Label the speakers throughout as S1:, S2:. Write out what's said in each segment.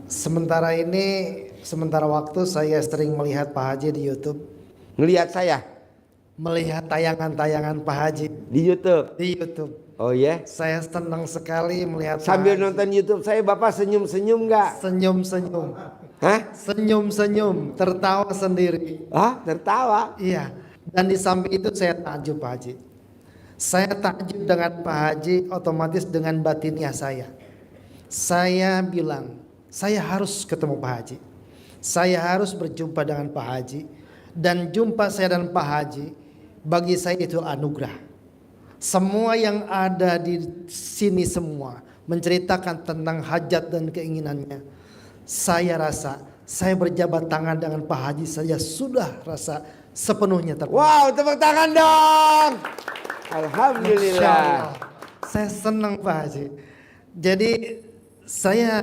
S1: Sementara ini, sementara waktu saya sering melihat Pak Haji di YouTube.
S2: Ngelihat saya
S1: Melihat tayangan-tayangan Pak Haji
S2: di YouTube.
S1: di YouTube.
S2: Oh ya?
S1: Saya senang sekali melihat
S2: Sambil
S1: Pak Haji
S2: nonton YouTube saya, Bapak senyum-senyum nggak?
S1: senyum-senyum.
S2: Hah?
S1: Senyum-senyum, tertawa sendiri.
S2: Ah, tertawa.
S1: Iya. Dan di samping itu saya takjub Pak Haji. Saya takjub dengan Pak Haji, otomatis dengan batiniah saya. Saya bilang, saya harus ketemu Pak Haji. Saya harus berjumpa dengan Pak Haji. Dan jumpa saya dan Pak Haji, bagi saya itu anugerah. Semua yang ada di sini semua menceritakan tentang hajat dan keinginannya. Saya rasa saya berjabat tangan dengan Pak Haji saja sudah rasa sepenuhnya terpenuhi.
S2: Wow, tepuk tangan dong.
S1: Masya
S2: Alhamdulillah.
S1: Allah. Saya senang Pak Haji. Jadi saya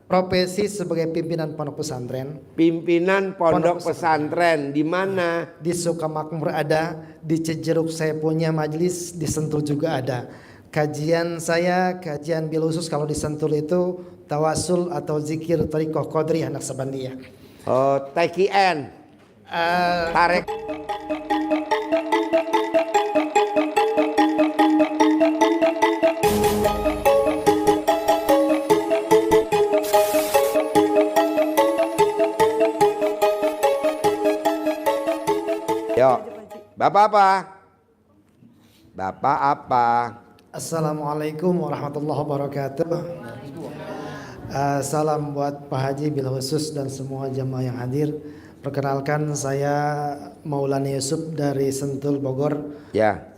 S1: profesi sebagai pimpinan pondok pesantren.
S2: Pimpinan pondok pesantren di mana?
S1: Di Sukamakmur ada, di Cijeruk saya punya majelis, di Sentul juga ada. Kajian saya, kajian bil khusus kalau di Sentul itu tawasul atau zikir Thariqah Qadiriyah Naqsabandiyah.
S2: Oh, TKN. Tarik. Yuk, Bapak apa? Bapak apa?
S1: Assalamualaikum warahmatullahi wabarakatuh. Salam buat Pak Haji bil khusus dan semua jamaah yang hadir. Perkenalkan saya Maulana Yusuf dari Sentul Bogor.
S2: Ya.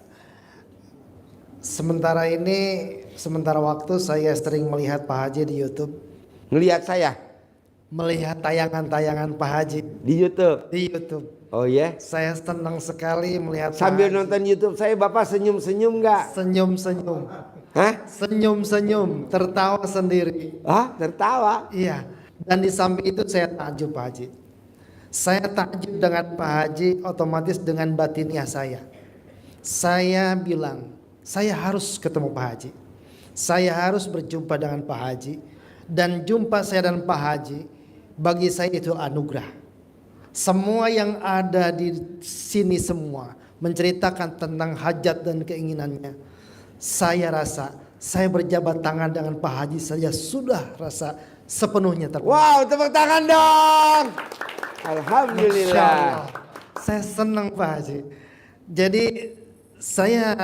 S1: Sementara ini, sementara waktu saya sering melihat Pak Haji di YouTube.
S2: Ngelihat saya
S1: Melihat tayangan-tayangan Pak Haji
S2: di YouTube.
S1: di YouTube.
S2: Oh ya?
S1: Saya senang sekali melihat
S2: Sambil
S1: Pak Haji
S2: nonton YouTube saya, Bapak senyum-senyum nggak?
S1: senyum-senyum.
S2: Hah?
S1: Senyum-senyum, tertawa sendiri.
S2: Ah, tertawa.
S1: Iya. Dan di samping itu saya takjub Pak Haji. Saya takjub dengan Pak Haji, otomatis dengan batiniah saya. Saya bilang, saya harus ketemu Pak Haji. Saya harus berjumpa dengan Pak Haji. Dan jumpa saya dan Pak Haji, bagi saya itu anugerah. Semua yang ada di sini semua menceritakan tentang hajat dan keinginannya. Saya rasa saya berjabat tangan dengan Pak Haji saja sudah rasa sepenuhnya terpenuhi.
S2: Wow, tepuk tangan dong.
S1: Masya
S2: Alhamdulillah.
S1: Allah. Saya senang Pak Haji. Jadi saya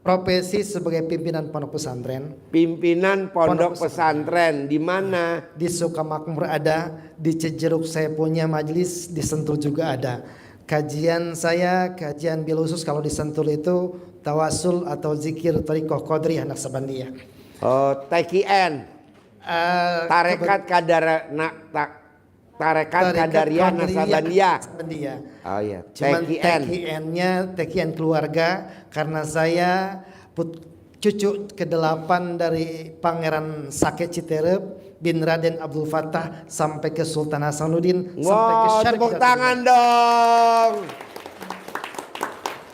S1: profesi sebagai pimpinan pondok pesantren.
S2: Pimpinan pondok pesantren di mana?
S1: Di Sukamakmur ada, di Cijeruk saya punya majelis, di Sentul juga ada. Kajian saya, kajian bil khusus kalau di Sentul itu tawasul atau zikir Thariqah Qadiriyah Naqsabandiyah.
S2: Oh, TKN. Tarekat Qadariyah Naqsabandiyah. Oh iya,
S1: Cuman
S2: TKN.
S1: TKN keluarga karena saya cucu ke-8 dari Pangeran Sake Citerep bin Raden Abdul Fattah sampai ke Sultan Hasanuddin sampai ke
S2: Wow,
S1: Syarif
S2: tepuk
S1: Jawa
S2: tangan
S1: Timur.
S2: dong.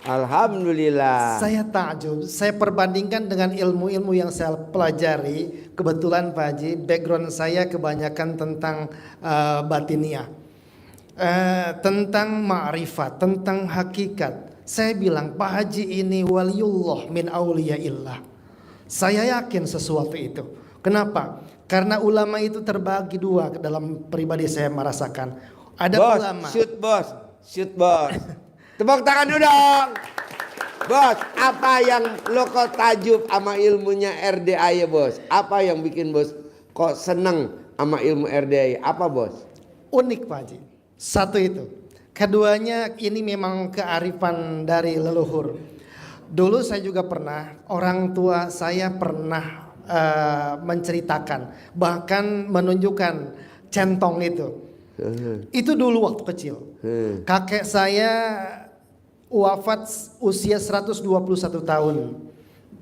S2: Alhamdulillah.
S1: Saya takjub, saya perbandingkan dengan ilmu-ilmu yang saya pelajari. Kebetulan Pak Haji, background saya kebanyakan tentang batiniah, tentang ma'rifat, tentang hakikat. Saya bilang Pak Haji ini waliullah min auliyaillah. Saya yakin sesuatu itu. Kenapa? Karena ulama itu terbagi dua dalam pribadi saya merasakan. Ada
S2: Bos,
S1: ulama.
S2: shoot bos. Tepuk tangan dulu dong. Bos, apa yang lo kok tajub sama ilmunya RDA ya bos? Apa yang bikin bos kok seneng sama ilmu RDA? Apa bos?
S1: Unik Pak Haji. Satu itu. Keduanya ini memang kearifan dari leluhur. Dulu saya juga pernah, orang tua saya pernah menceritakan, bahkan menunjukkan centong itu. Itu dulu waktu kecil. Kakek saya wafat usia 121 tahun.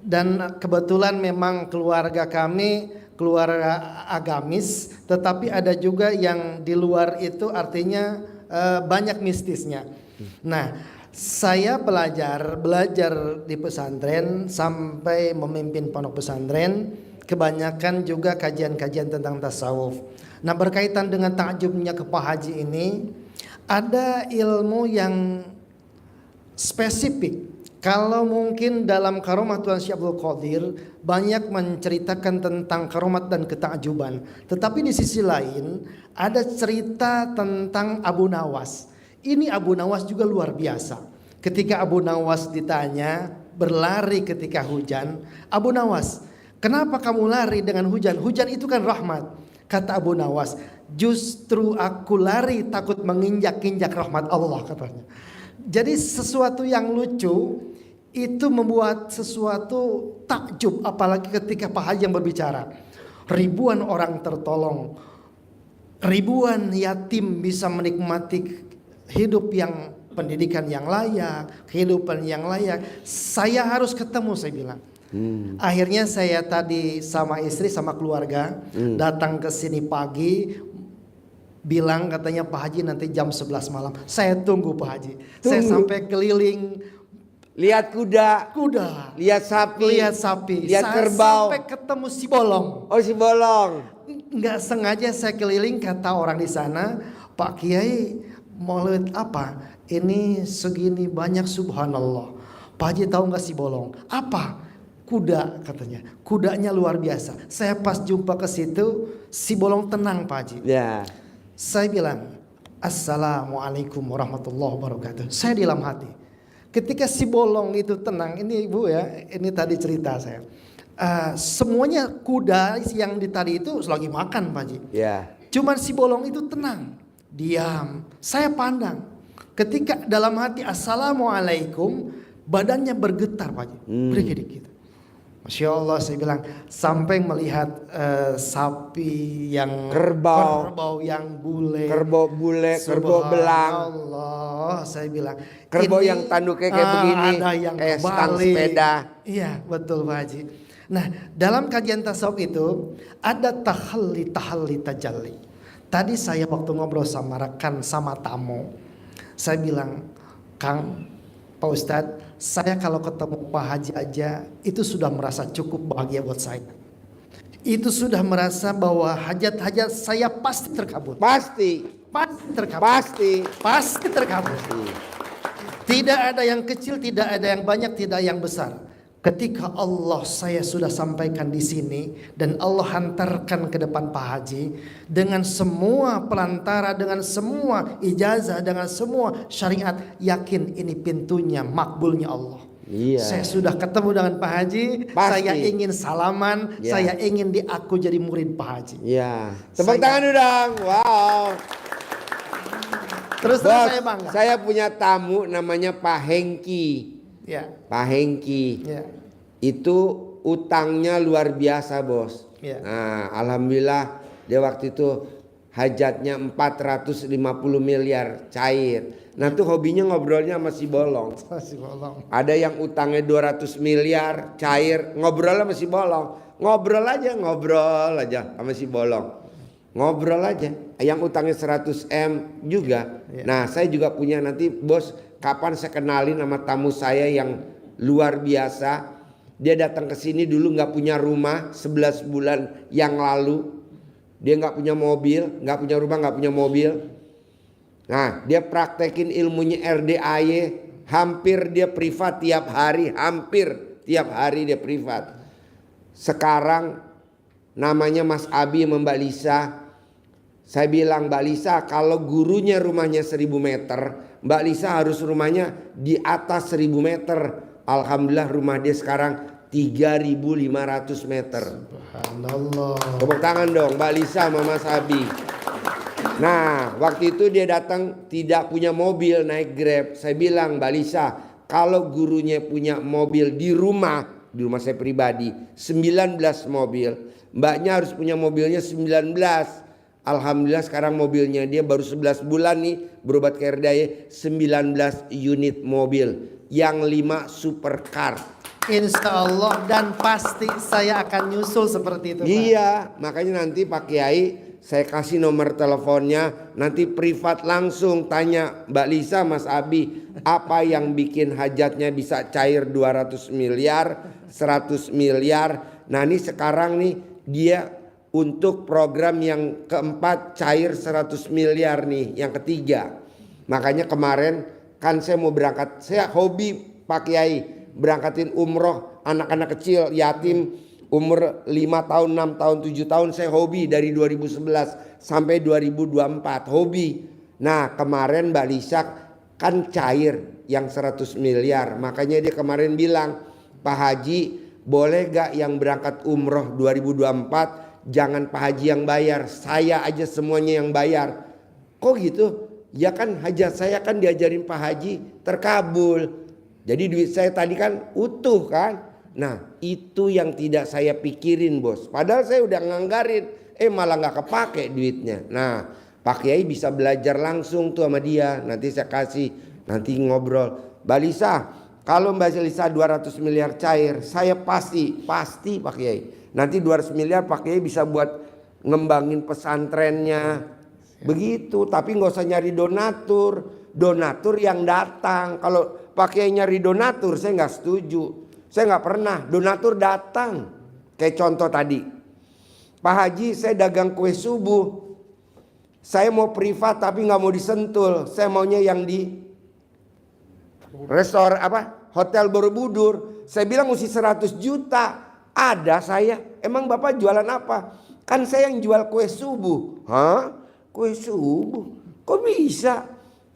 S1: Dan kebetulan memang keluarga kami keluarga agamis, tetapi ada juga yang di luar itu artinya banyak mistisnya. Nah, saya belajar di pesantren sampai memimpin pondok pesantren kebanyakan juga kajian-kajian tentang tasawuf. Nah, berkaitan dengan takjubnya ke Pak Haji ini, ada ilmu yang spesifik. Kalau mungkin dalam Karomat Tuan Syekh Abdul Qadir banyak menceritakan tentang karomat dan ketakjuban. Tetapi di sisi lain ada cerita tentang Abu Nawas. Ini Abu Nawas juga luar biasa. Ketika Abu Nawas ditanya berlari ketika hujan, Abu Nawas, kenapa kamu lari dengan hujan? Hujan itu kan rahmat. Kata Abu Nawas, justru aku lari takut menginjak-injak rahmat Allah, katanya. Jadi sesuatu yang lucu itu membuat sesuatu takjub, apalagi ketika Pak Haji yang berbicara. Ribuan orang tertolong, ribuan yatim bisa menikmati hidup yang pendidikan yang layak, kehidupan yang layak. Saya harus ketemu, saya bilang. Akhirnya saya tadi sama istri sama keluarga datang ke sini pagi, bilang katanya Pak Haji nanti jam 11 malam. Saya tunggu Pak Haji. Saya sampai keliling,
S2: lihat kuda, lihat sapi, lihat kerbau,
S1: sampai ketemu si bolong.
S2: Oh, si bolong.
S1: Nggak sengaja saya keliling, kata orang di sana, Pak Kiai mau lihat apa? Ini segini banyak, subhanallah. Pak Haji tahu nggak si bolong? Apa? Kuda, katanya. Kudanya luar biasa. Saya pas jumpa ke situ, si bolong tenang Pak Haji.
S2: Ya.
S1: Saya bilang, Assalamualaikum warahmatullahi wabarakatuh. Saya di dalam hati, ketika si bolong itu tenang, ini ibu ya, ini tadi cerita saya. Semuanya kuda yang di tadi itu lagi makan Pak Haji.
S2: Ya.
S1: Cuman si bolong itu tenang, diam. Saya pandang, ketika dalam hati Assalamualaikum, badannya bergetar Pak Haji, bergedik gitu. Masya Allah, saya bilang, sampai melihat sapi yang kerbau yang bule, kerbau
S2: belang.
S1: Allah, saya bilang,
S2: kerbau
S1: ini,
S2: yang tanduknya kayak begini,
S1: ada yang
S2: kayak stang sepeda.
S1: Iya, betul Pak Haji. Nah, dalam kajian tasawuf itu ada tahalli tajalli. Tadi saya waktu ngobrol sama rekan sama tamu, saya bilang, Kang, Pak Ustadz, saya kalau ketemu Pak Haji aja itu sudah merasa cukup bahagia buat saya. Itu sudah merasa bahwa hajat-hajat saya pasti terkabul. Pasti terkabul. Pasti terkabul. Tidak ada yang kecil, tidak ada yang banyak, tidak ada yang besar. Ketika Allah saya sudah sampaikan di sini dan Allah hantarkan ke depan Pak Haji dengan semua pelantara, dengan semua ijazah, dengan semua syariat, yakin ini pintunya makbulnya Allah. Iya. Saya sudah ketemu dengan Pak Haji, saya ingin salaman, saya ingin aku jadi murid Pak Haji.
S2: Iya. Tepuk tangan dong. Wow.
S1: Terus saya bangga.
S2: Saya punya tamu namanya Pak Hengki.
S1: Ya.
S2: Pak Hengki.
S1: Ya.
S2: Itu utangnya luar biasa, Bos.
S1: Ya.
S2: Nah, alhamdulillah dia waktu itu hajatnya 450 miliar cair. Nah, tuh hobinya ngobrolnya sama si bolong. Ada yang utangnya 200 miliar cair, ngobrol sama si bolong. Ngobrol aja sama si bolong. Ngobrol aja. Yang utangnya 100 M juga. Ya. Nah, saya juga punya nanti, Bos, kapan saya kenalin sama tamu saya yang luar biasa. Dia datang ke sini dulu nggak punya rumah 11 bulan yang lalu. Dia nggak punya mobil, nggak punya rumah, nggak punya mobil. Nah, dia praktekin ilmunya RDAY, hampir dia privat tiap hari, dia privat. Sekarang namanya Mas Abi sama Mbak Lisa. Saya bilang, Mbak Lisa, kalau gurunya rumahnya 1000 meter, Mbak Lisa harus rumahnya di atas 1000 meter. Alhamdulillah rumah dia sekarang 3.500 meter.
S1: Subhanallah.
S2: Tepuk tangan dong Mbak Lisa sama Mas Abi. Nah, waktu itu dia datang tidak punya mobil, naik Grab. Saya bilang, Mbak Lisa, kalau gurunya punya mobil di rumah saya pribadi 19 mobil, mbaknya harus punya mobilnya 19. Alhamdulillah sekarang mobilnya dia baru 11 bulan nih berobat ke RDAY, 19 unit mobil, yang 5 supercar.
S1: Insya Allah, dan pasti saya akan nyusul seperti itu.
S2: Iya, makanya nanti Pak Kiai saya kasih nomor teleponnya, nanti privat langsung tanya Mbak Lisa, Mas Abi, apa yang bikin hajatnya bisa cair 200 miliar, 100 miliar. Nah ini sekarang nih dia untuk program yang keempat cair 100 miliar nih, yang ketiga. Makanya kemarin kan saya mau berangkat, saya hobi Pak Kiai berangkatin umroh anak-anak kecil yatim umur 5 tahun, 6 tahun, 7 tahun, saya hobi dari 2011 sampai 2024 hobi. Nah kemarin Mbak Lisa kan cair yang 100 miliar, makanya dia kemarin bilang, Pak Haji boleh gak yang berangkat umroh 2024 jangan Pak Haji yang bayar, saya aja semuanya yang bayar. Kok gitu? Ya kan hajat saya kan diajarin Pak Haji terkabul. Jadi duit saya tadi kan utuh kan. Nah itu yang tidak saya pikirin bos. Padahal saya udah nganggarin, malah gak kepake duitnya. Nah Pak Kiai bisa belajar langsung tuh sama dia. Nanti saya kasih, nanti ngobrol. Mbak Lisa, kalau Mbak Lisa 200 miliar cair, saya pasti Pak Kiai. Nanti 200 miliar Pak Kiai bisa buat ngembangin pesantrennya. Begitu, tapi nggak usah nyari donatur yang datang. Kalau Pak Kiai nyari donatur, saya nggak setuju. Saya nggak pernah donatur datang. Kayak contoh tadi, Pak Haji saya dagang kue subuh, saya mau privat tapi nggak mau disentul. Saya maunya yang di restoran Hotel Borobudur. Saya bilang mesti 100 juta. Ada saya. Emang Bapak jualan apa? Kan saya yang jual kue subuh. Hah? Kue subuh? Kok bisa?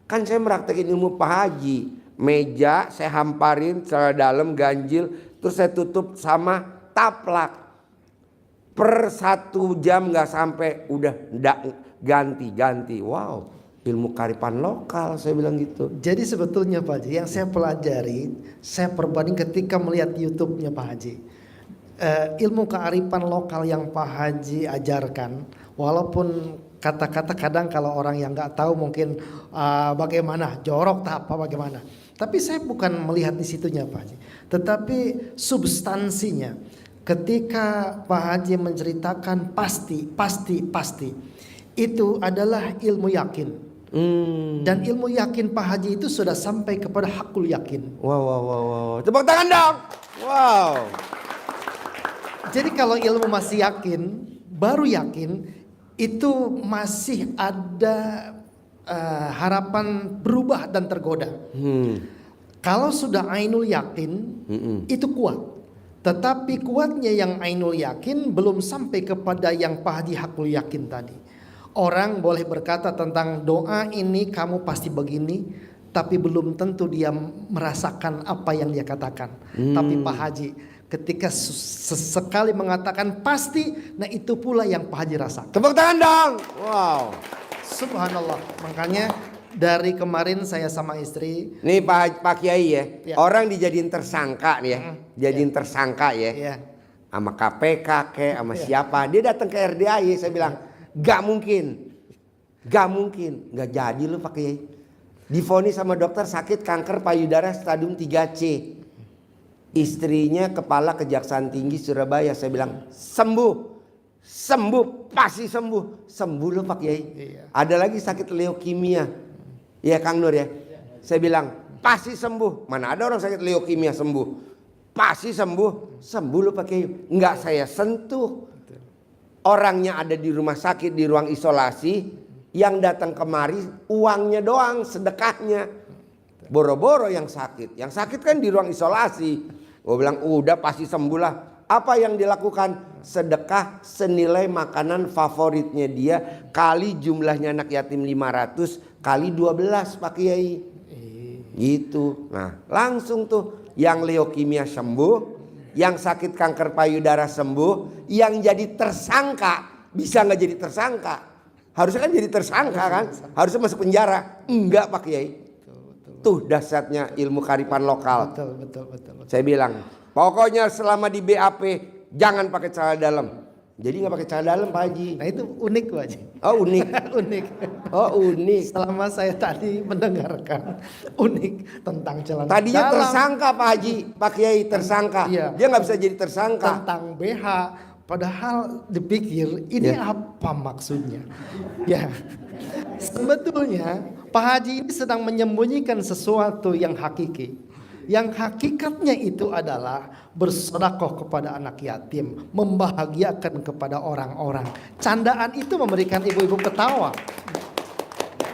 S2: Kan saya meraktekin ilmu Pak Haji. Meja saya hamparin celana dalam ganjil, terus saya tutup sama taplak. Per 1 jam nggak sampai udah ganti. Wow, ilmu kearifan lokal, saya bilang gitu.
S1: Jadi sebetulnya Pak Haji, yang saya pelajari, saya perbanding ketika melihat YouTube-nya Pak Haji. Ilmu kearifan lokal yang Pak Haji ajarkan, walaupun kata-kata kadang kalau orang yang nggak tahu mungkin bagaimana jorok tak apa bagaimana. Tapi saya bukan melihat di situnya Pak Haji, tetapi substansinya. Ketika Pak Haji menceritakan pasti itu adalah ilmu yakin. Dan ilmu yakin Pak Haji itu sudah sampai kepada hakul yakin.
S2: Wow. Tepuk tangan dong. Wow.
S1: Jadi kalau ilmu masih yakin, baru yakin, itu masih ada harapan berubah dan tergoda. Kalau sudah ainul yakin, itu kuat. Tetapi kuatnya yang ainul yakin belum sampai kepada yang Pak Haji hakul yakin tadi. Orang boleh berkata tentang doa ini kamu pasti begini, tapi belum tentu dia merasakan apa yang dia katakan. Tapi Pak Haji ketika sesekali mengatakan pasti, nah itu pula yang Pak Haji rasakan.
S2: Tepuk tangan dong. Wow.
S1: Subhanallah. Makanya dari kemarin saya sama istri.
S2: Nih Pak Kiai ya. Orang dijadiin tersangka nih ya. Jadiin tersangka ya. Sama KPK sama siapa. Dia datang ke RDAY, saya bilang gak mungkin. Gak jadi lu Pak Kiai. Divonis sama dokter sakit kanker payudara stadium 3C. Istrinya kepala Kejaksaan Tinggi Surabaya. Saya bilang sembuh, pasti sembuh loh Pak Kiai. Ada lagi sakit leukemia, ya Kang Nur ya. Saya bilang pasti sembuh. Mana ada orang sakit leukemia sembuh? Pasti sembuh loh Pak Kiai. Enggak saya sentuh. Orangnya ada di rumah sakit di ruang isolasi, yang datang kemari uangnya doang, sedekahnya. Boro-boro yang sakit kan di ruang isolasi. Gue bilang udah pasti sembuh lah. Apa yang dilakukan? Sedekah senilai makanan favoritnya dia kali jumlahnya anak yatim 500 kali 12 Pak Kiai. Gitu. Nah langsung tuh yang leukemia sembuh, yang sakit kanker payudara sembuh, yang jadi tersangka bisa nggak jadi tersangka? Harusnya kan jadi tersangka kan? Harusnya masuk penjara. Enggak Pak Kiai. Tuh dahsyatnya ilmu kearifan lokal.
S1: Betul.
S2: Saya bilang, pokoknya selama di BAP jangan pakai celana dalam. Jadi nggak pakai celana dalam Pak Haji.
S1: Nah itu unik Pak Haji.
S2: Oh unik.
S1: unik. Selama saya tadi mendengarkan unik tentang celana
S2: Tadinya
S1: dalam.
S2: tersangka Pak Haji, Pak Kiai tersangka.
S1: Iya.
S2: Dia nggak bisa jadi tersangka.
S1: Tentang BH. Padahal dipikir ini apa maksudnya? Ya, sebetulnya Pak Haji ini sedang menyembunyikan sesuatu yang hakiki. Yang hakikatnya itu adalah bersedekah kepada anak yatim, membahagiakan kepada orang-orang. Candaan itu memberikan ibu-ibu ketawa.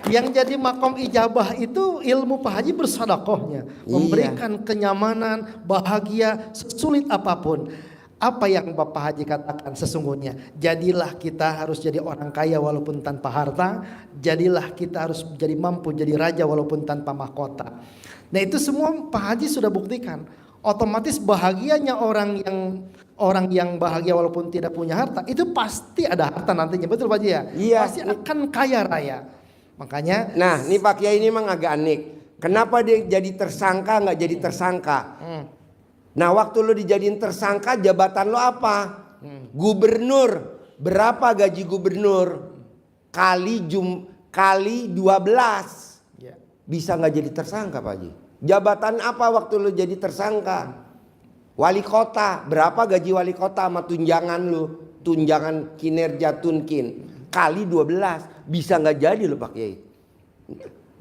S1: Yang jadi makom ijabah itu ilmu Pak Haji bersedekahnya, memberikan kenyamanan, bahagia sesulit apapun. Apa yang Bapak Haji katakan sesungguhnya, jadilah kita harus jadi orang kaya walaupun tanpa harta, jadilah kita harus jadi mampu jadi raja walaupun tanpa mahkota. Nah itu semua Pak Haji sudah buktikan. Otomatis bahagianya orang yang bahagia walaupun tidak punya harta itu pasti ada harta nantinya, betul Pak Haji ya?
S2: Iya.
S1: Pasti akan kaya raya. Makanya,
S2: nah nih Pak Kiai ini memang agak aneh. Kenapa dia jadi tersangka nggak jadi tersangka? Nah waktu lo dijadiin tersangka jabatan lo apa? Gubernur. Berapa gaji gubernur? Kali 12.
S1: ya,
S2: Bisa nggak jadi tersangka Pak Haji? Jabatan apa waktu lo jadi tersangka? Wali kota. Berapa gaji wali kota sama tunjangan lo? Tunjangan kinerja tunkin. Kali 12. Bisa nggak jadi lo Pak Kiai?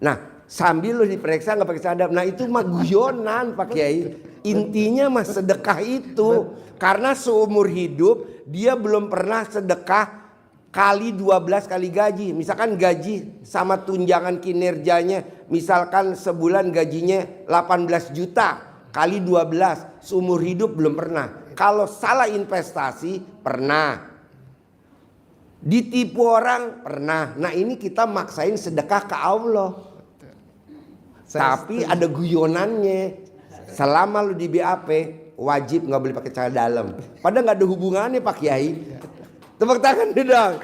S2: Nah sambil lo diperiksa nggak pakai cadar. Nah itu mah guyonan Pak Kiai. Intinya mah sedekah itu. Karena seumur hidup dia belum pernah sedekah kali 12 kali gaji. Misalkan gaji sama tunjangan kinerjanya, misalkan sebulan gajinya 18 juta kali 12, seumur hidup belum pernah. Kalau salah investasi pernah. Ditipu orang pernah. Nah ini kita maksain sedekah ke Allah. Tapi ada guyonannya. Selama lu di BAP wajib nggak boleh pakai celana dalam. Padahal nggak ada hubungannya Pak Kiai. Tepuk tangan dulu dong.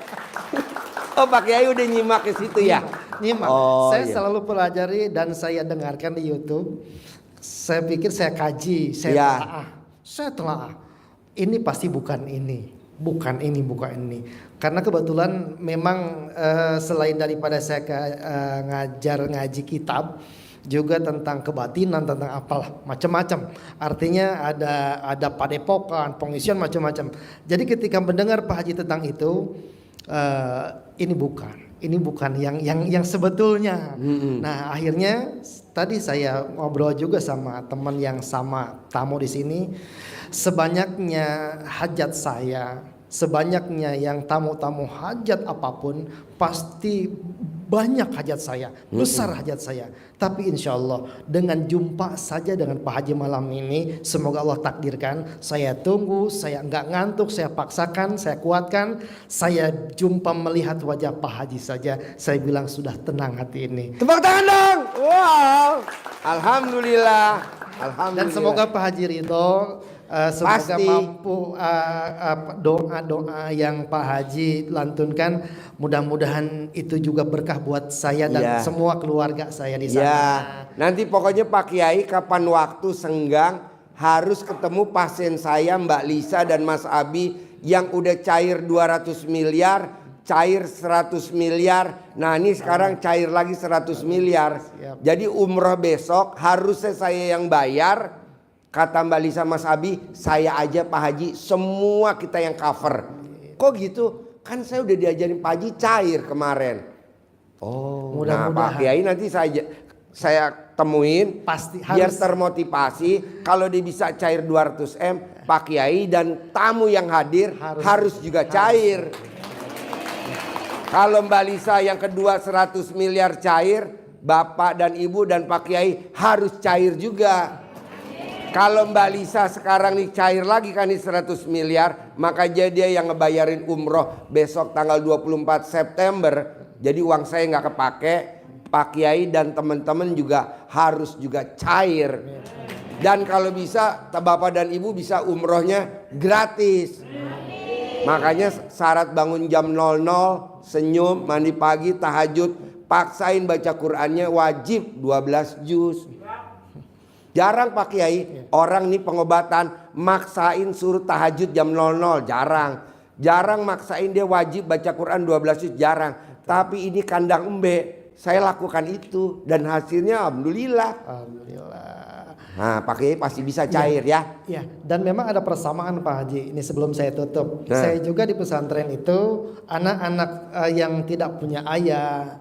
S2: Oh Pak Kiai udah nyimak ke situ ya.
S1: nyimak.
S2: Oh,
S1: Saya
S2: iya.
S1: selalu pelajari dan saya dengarkan di YouTube. Saya pikir saya kaji, saya
S2: Ya.
S1: telaah. Saya telaah. Ini pasti bukan ini. Bukan ini, bukan ini. Karena kebetulan memang selain daripada saya ngajar ngaji kitab, juga tentang kebatinan, tentang apalah macam-macam. Artinya ada padepokan, pengisian macam-macam. Jadi ketika mendengar Pak Haji tentang itu, ini bukan yang sebetulnya. Nah akhirnya tadi saya ngobrol juga sama teman yang sama tamu di sini. Sebanyaknya hajat saya, sebanyaknya yang tamu-tamu hajat apapun, pasti banyak hajat saya, besar hajat saya. Tapi insya Allah dengan jumpa saja dengan Pak Haji malam ini, semoga Allah takdirkan. Saya tunggu, saya nggak ngantuk, saya paksakan, saya kuatkan. Saya jumpa melihat wajah Pak Haji saja, saya bilang sudah tenang hati ini.
S2: Tepuk tangan dong. Wow. Alhamdulillah. Alhamdulillah.
S1: Dan semoga Pak Haji ridho. Semoga
S2: Pasti.
S1: mampu doa-doa yang Pak Haji lantunkan, mudah-mudahan itu juga berkah buat saya dan
S2: Ya.
S1: semua keluarga saya di sana.
S2: Ya, nanti pokoknya Pak Kiai kapan waktu senggang harus ketemu pasien saya Mbak Lisa dan Mas Abi yang udah cair 200 miliar, cair 100 miliar. Nah ini sekarang cair lagi 100 miliar.
S1: Siap.
S2: Jadi umroh besok harusnya saya yang bayar. Kata Mbak Lisa Mas Abi, saya aja Pak Haji, semua kita yang cover. Kok gitu? Kan saya udah diajarin Pak Haji cair kemarin. Oh, nah Pak
S1: Mudah-mudahan.
S2: Kiai nanti saya temuin,
S1: Pasti
S2: biar
S1: harus.
S2: termotivasi. Kalau dia bisa cair 200 M, Pak Kiai dan tamu yang hadir harus juga cair. Kalau Mbak Lisa yang kedua 100 miliar cair, Bapak dan Ibu dan Pak Kiai harus cair juga. Kalau Mbak Lisa sekarang nih cair lagi kan nih 100 miliar, maka dia yang ngebayarin umroh besok tanggal 24 September. Jadi uang saya nggak kepake. Pak Kiai dan teman-teman juga harus juga cair. Dan kalau bisa Bapak dan Ibu bisa umrohnya gratis. Makanya syarat bangun jam 00, senyum, mandi pagi, tahajud, paksain baca Qur'annya wajib 12 juz. Jarang Pak Kiai orang nih pengobatan maksain suruh tahajud jam 00, jarang. Jarang maksain dia wajib baca Quran 12 juz, jarang. Tapi ini kandang embe, saya lakukan itu dan hasilnya alhamdulillah.
S1: Alhamdulillah.
S2: Nah Pak Kiai pasti bisa cair ya.
S1: Ya, dan memang ada persamaan Pak Haji. Ini sebelum saya tutup,
S2: Nah.
S1: saya juga di pesantren itu anak-anak yang tidak punya ayah,